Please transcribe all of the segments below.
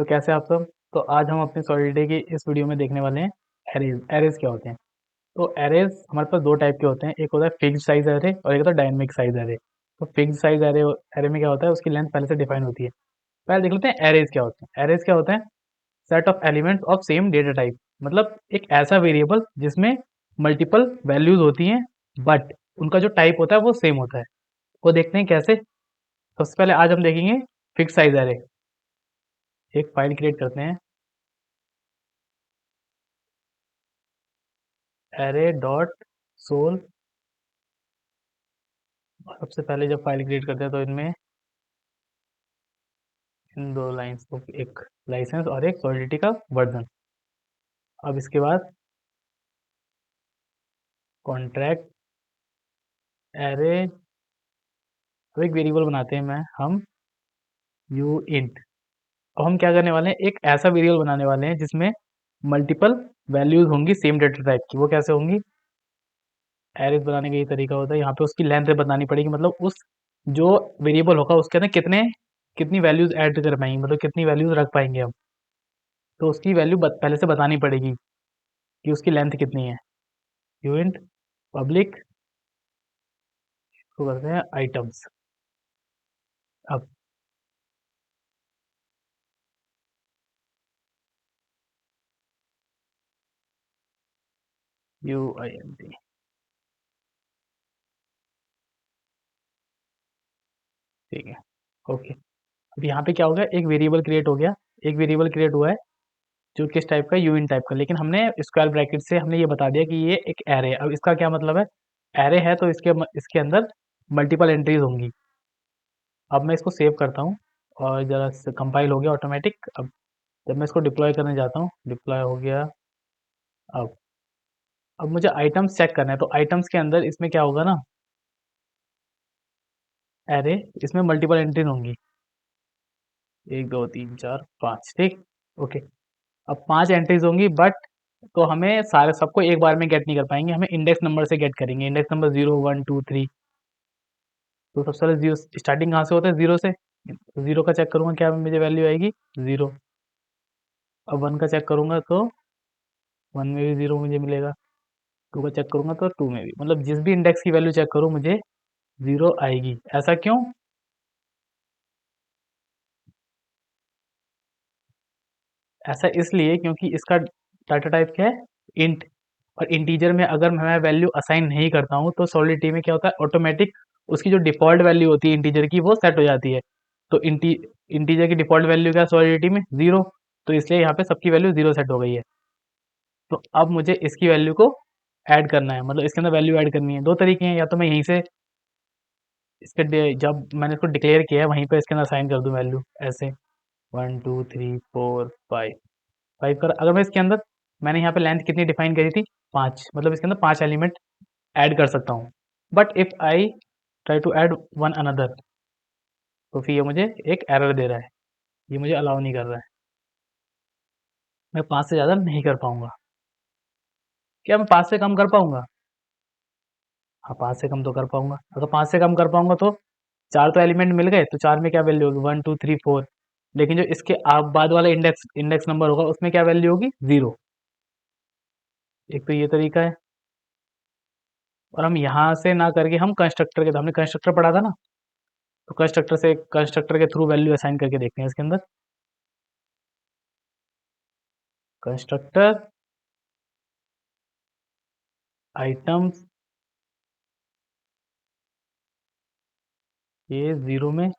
तो कैसे आप सब। तो आज हम अपनी सॉलिडिटी की इस वीडियो में देखने वाले हैं एरेज। एरेज क्या होते हैं? तो एरेज हमारे पास दो टाइप के होते हैं, एक होता है फिक्स्ड साइज एरे और एक होता है डायनेमिक साइज एरे। तो फिक्स्ड साइज एरे एरे में क्या होता है, उसकी लेंथ पहले से डिफाइन होती है। पहले देख लेते हैं एरेज क्या होते हैं। एरेज क्या होता है? Set of elements of same data type, मतलब एक ऐसा वेरिएबल जिसमें मल्टीपल वैल्यूज होती हैं बट उनका जो टाइप होता है वो सेम होता है। वो देखते हैं कैसे। सबसे पहले आज हम देखेंगे फिक्स साइज एरे। एक फाइल क्रिएट करते हैं, एरे डॉट सोल। सबसे पहले जब फाइल क्रिएट करते हैं तो इनमें इन दो लाइंस को, एक लाइसेंस और एक सॉलिडिटी का वर्जन। अब इसके बाद कॉन्ट्रैक्ट एरे, तो एक वेरिएबल बनाते हैं मैं हम यू इंट। अब हम क्या करने वाले हैं, एक ऐसा वेरिएबल बनाने वाले हैं जिसमें मल्टीपल वैल्यूज होंगी सेम डेटा टाइप की। वो कैसे होंगी? एरेज बनाने का ये तरीका होता है, यहाँ पे उसकी लेंथ बतानी पड़ेगी, मतलब उस जो वेरिएबल होगा उसके अंदर कितने कितनी वैल्यूज ऐड कर पाएंगे, मतलब कितनी वैल्यूज रख पाएंगे हम। तो उसकी वैल्यू पहले से बतानी पड़ेगी कि उसकी लेंथ कितनी है। यूनिट पब्लिक को करते हैं आइटम्स। अब यू आई एन टी, ठीक है, ओके। अब यहाँ पे क्या हो गया, एक वेरिएबल क्रिएट हो गया। एक वेरिएबल क्रिएट हुआ है जो किस टाइप का, यूनिट टाइप का, लेकिन हमने स्क्वायर ब्रैकेट से हमने ये बता दिया कि ये एक एरे है। अब इसका क्या मतलब है? एरे है तो इसके अंदर मल्टीपल एंट्रीज होंगी। अब मैं इसको सेव करता हूँ और जरा कंपाइल हो गया ऑटोमेटिक। अब जब मैं इसको डिप्लॉय करने जाता हूँ, डिप्लॉय हो गया। अब मुझे आइटम्स चेक करना है, तो आइटम्स के अंदर इसमें क्या होगा ना, एरे, इसमें मल्टीपल एंट्रीज होंगी, एक दो तीन चार पाँच, ठीक, ओके। अब पांच एंट्रीज होंगी बट तो हमें सारे सबको एक बार में गेट नहीं कर पाएंगे, हमें इंडेक्स नंबर से गेट करेंगे। Index number 0 1 2 3। तो सबसे पहले जीरो स्टार्टिंग कहाँ से होता है, जीरो से। जीरो का चेक करूंगा, क्या मुझे वैल्यू आएगी, जीरो। अब वन का चेक करूंगा तो वन में भी जीरो मुझे मिलेगा। टू का चेक करूंगा तो टू में भी, मतलब जिस भी इंडेक्स की वैल्यू चेक करूँ मुझे जीरो आएगी। ऐसा क्यों? ऐसा इसलिए क्योंकि इसका डाटा टाइप क्या है, इंट। और इंटीजर में अगर मैं वैल्यू असाइन नहीं करता हूँ तो सॉलिडिटी में क्या होता है, ऑटोमेटिक उसकी जो डिफ़ॉल्ट वैल्यू होती है इंटीजर की वो सेट हो जाती है। तो इंटीजर की डिफ़ॉल्ट वैल्यू क्या है सॉलिडिटी में, ज़ीरो। तो इसलिए यहाँ पे सबकी वैल्यू ज़ीरो सेट हो गई है। तो अब मुझे इसकी वैल्यू को ऐड करना है, मतलब इसके अंदर वैल्यू ऐड करनी है। दो तरीके हैं, या तो मैं यहीं से जब मैंने इसको डिक्लेयर किया है वहीं पे इसके अंदर असाइन कर दूं वैल्यू, ऐसे 1 2 3 4 5। फाइव कर, अगर मैं इसके अंदर, मैंने यहाँ पे लेंथ कितनी डिफाइन करी थी, पाँच, मतलब इसके अंदर पांच एलिमेंट ऐड कर सकता हूँ। But if I try to add one another, तो फिर ये मुझे एक एरर दे रहा है, ये मुझे अलाउ नहीं कर रहा है। मैं पाँच से ज़्यादा नहीं कर पाऊंगा। क्या मैं पाँच से कम कर पाऊंगा? हाँ, पाँच से कम तो कर पाऊंगा। अगर पाँच से कम कर पाऊंगा तो चार तो एलिमेंट मिल गए, तो चार में क्या वैल्यू होगी, 1 2 3 4। लेकिन जो इसके आप बाद वाला इंडेक्स इंडेक्स नंबर होगा उसमें क्या वैल्यू होगी, जीरो। एक तो ये तरीका है। और हम यहाँ से ना करके हम कंस्ट्रक्टर के, हमने कंस्ट्रक्टर पढ़ा था ना, तो कंस्ट्रक्टर के थ्रू वैल्यू असाइन करके देखते हैं इसके अंदर। कंस्ट्रक्टर आइटम्स, ये जीरो में,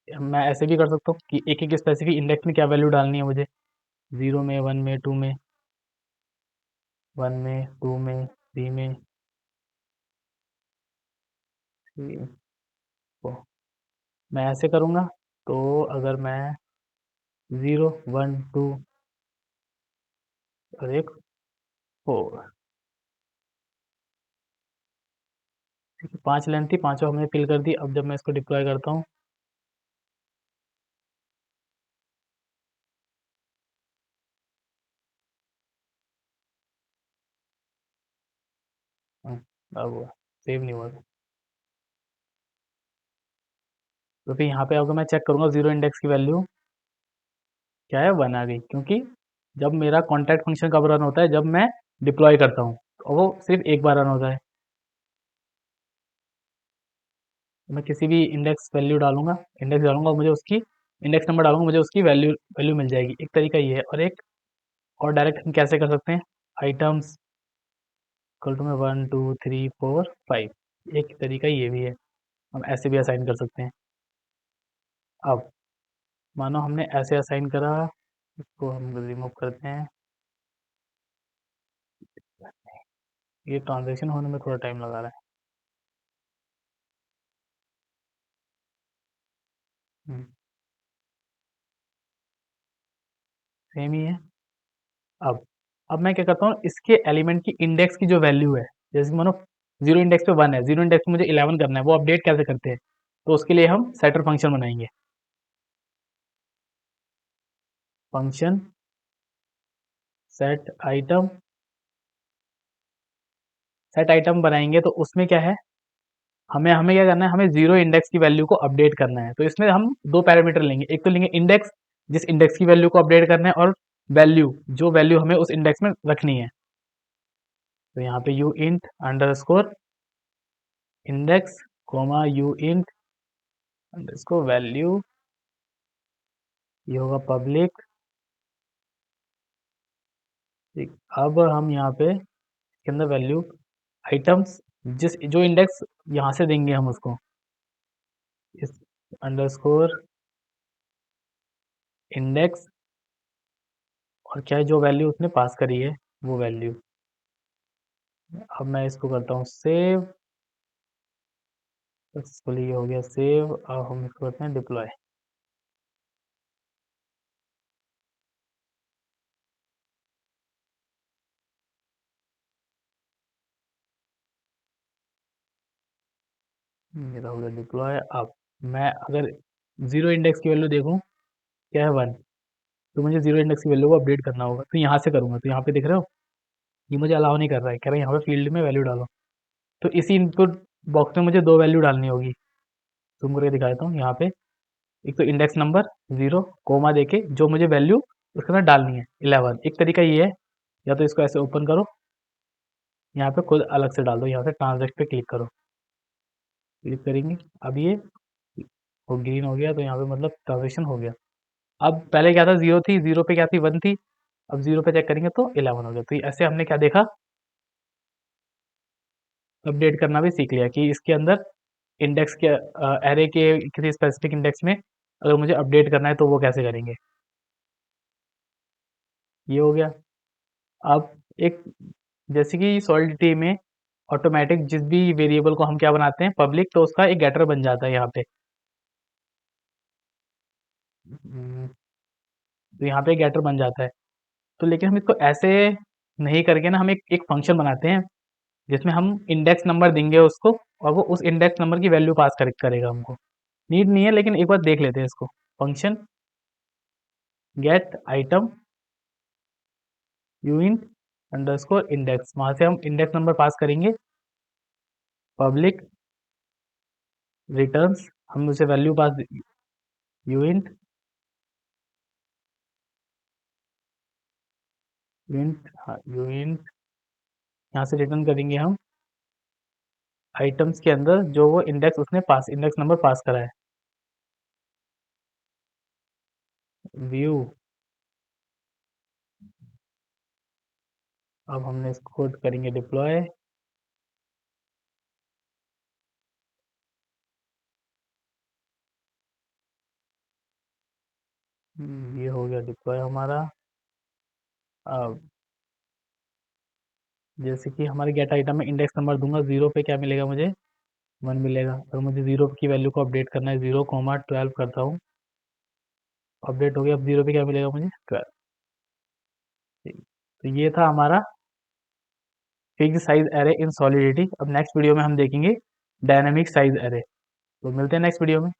मैं ऐसे भी कर सकता हूँ कि एक एक स्पेसिफिक इंडेक्स में क्या वैल्यू डालनी है मुझे, जीरो में, वन में, टू में, वन में, टू में, थ्री में, थ्री, फोर। मैं ऐसे करूँगा। तो अगर मैं जीरो, वन, टू और एक फोर, पांच लेंथ थी, पांचों हमने फिल कर दी। अब जब मैं इसको डिप्लॉय करता हूँ, अब हुआ, सेव नहीं हुआ। तो फिर यहाँ पे अगर मैं चेक करूँगा जीरो इंडेक्स की वैल्यू, क्या है 1 आ गई, क्योंकि जब मेरा कॉन्टैक्ट फंक्शन कब रन होता है, जब मैं डिप्लॉय करता हूँ, और वो सिर्फ एक बार रन होता है। मैं किसी भी इंडेक्स वैल्यू डालूंगा, इंडेक्स डालूंगा और मुझे उसकी इंडेक्स नंबर डालूंगा, मुझे उसकी वैल्यू वैल्यू मिल जाएगी। एक तरीका ये है, और एक और डायरेक्ट हम कैसे कर सकते हैं, आइटम्स इक्वल टू में 1 2 3 4 5, एक तरीका ये भी है, हम ऐसे भी असाइन कर सकते हैं। अब मानो हमने ऐसे असाइन करा, इसको हम रिमूव करते हैं, ये ट्रांजेक्शन होने में थोड़ा टाइम लगा रहा है। सेम ही है। अब अब मैं क्या करता हूँ, इसके एलिमेंट की इंडेक्स की जो वैल्यू है, जैसे कि मानो जीरो इंडेक्स पे 1 है, जीरो इंडेक्स पे मुझे 11 करना है, वो अपडेट कैसे करते हैं, तो उसके लिए हम सेटर फंक्शन बनाएंगे। Function set item, set item बनाएंगे तो उसमें क्या है, हमें हमें क्या करना है, हमें जीरो इंडेक्स की वैल्यू को अपडेट करना है। तो इसमें हम दो पैरामीटर लेंगे, एक तो लेंगे इंडेक्स, जिस इंडेक्स की वैल्यू को अपडेट करना है, और वैल्यू, जो वैल्यू हमें उस इंडेक्स में रखनी है। तो यहाँ पे U int underscore index comma U int underscore value, ये होगा पब्लिक। ठीक, अब हम यहाँ पे इसके अंदर वैल्यू आइटम्स, जिस जो इंडेक्स यहाँ से देंगे हम उसको, इस अंडरस्कोर इंडेक्स, और क्या है जो वैल्यू उसने पास करी है वो वैल्यू। अब मैं इसको करता हूँ सेव, सक्सेसफुली हो गया सेव। अब हम इसको करते हैं डिप्लॉय। मेरा हो गया डिप्लॉय। अब मैं अगर जीरो इंडेक्स की वैल्यू देखूँ, क्या है 1, तो मुझे जीरो इंडेक्स की वैल्यू को अपडेट करना होगा, तो यहाँ से करूँगा। तो यहाँ पे देख रहे हो, ये मुझे अलाउ नहीं कर रहा है, कह रहा है यहाँ पे फील्ड में वैल्यू डालो। तो इसी इनपुट बॉक्स में मुझे दो वैल्यू डालनी होगी। जूम करके दिखा देता हूँ यहाँ पे, एक तो इंडेक्स नंबर 0 कोमा देके जो मुझे वैल्यू उसके अंदर डालनी है 11। एक तरीका ये है, या तो इसको ऐसे ओपन करो, यहाँ पे खुद अलग से डाल दो, यहाँ से ट्रांजैक्ट पे क्लिक करो, क्लिक करेंगे, अब ये वो ग्रीन हो गया, तो यहाँ पे मतलब ट्रांजेक्शन हो गया। अब पहले क्या था, 0 थी, 0 पे क्या थी, 1 थी, अब 0 पे चेक करेंगे तो 11 हो गया। तो ऐसे हमने क्या देखा, अपडेट करना भी सीख लिया कि इसके अंदर इंडेक्स के एरे के किसी स्पेसिफिक इंडेक्स में अगर मुझे अपडेट करना है तो वो कैसे करेंगे। ये हो गया। अब एक, जैसे कि सॉलिडिटी में ऑटोमेटिक जिस भी वेरिएबल को हम क्या बनाते हैं पब्लिक, तो उसका एक गेटर बन जाता है यहाँ पे। तो यहाँ पे गेटर बन जाता है। तो लेकिन हम इसको ऐसे नहीं करके ना, हम एक फंक्शन बनाते हैं जिसमें हम इंडेक्स नंबर देंगे उसको, और वो उस इंडेक्स नंबर की वैल्यू पास करेगा हमको। नीड नहीं है, लेकिन एक बार देख लेते हैं इसको। Function get item uint underscore index, वहां से हम इंडेक्स नंबर पास करेंगे, पब्लिक रिटर्न्स, हम उसे वैल्यू पास यूइंट यूइंट हाँ यूइंट, यहाँ से रिटर्न करेंगे हम आइटम्स के अंदर जो वो इंडेक्स उसने पास, इंडेक्स नंबर पास करा है। व्यू, अब हमने इसको करेंगे डिप्लॉय। ये हो गया डिप्लॉय हमारा। अब जैसे कि हमारे गेट आइटम में इंडेक्स नंबर दूंगा, 0 पे क्या मिलेगा मुझे, 1 मिलेगा। अगर मुझे 0 की वैल्यू को अपडेट करना है, 0 कोमा 12 करता हूँ, अपडेट हो गया। अब 0 पे क्या मिलेगा मुझे, 12। तो ये था हमारा फिक्स साइज एरे इन सॉलिडिटी। अब नेक्स्ट वीडियो में हम देखेंगे डायनामिक साइज एरे। तो मिलते हैं नेक्स्ट वीडियो में।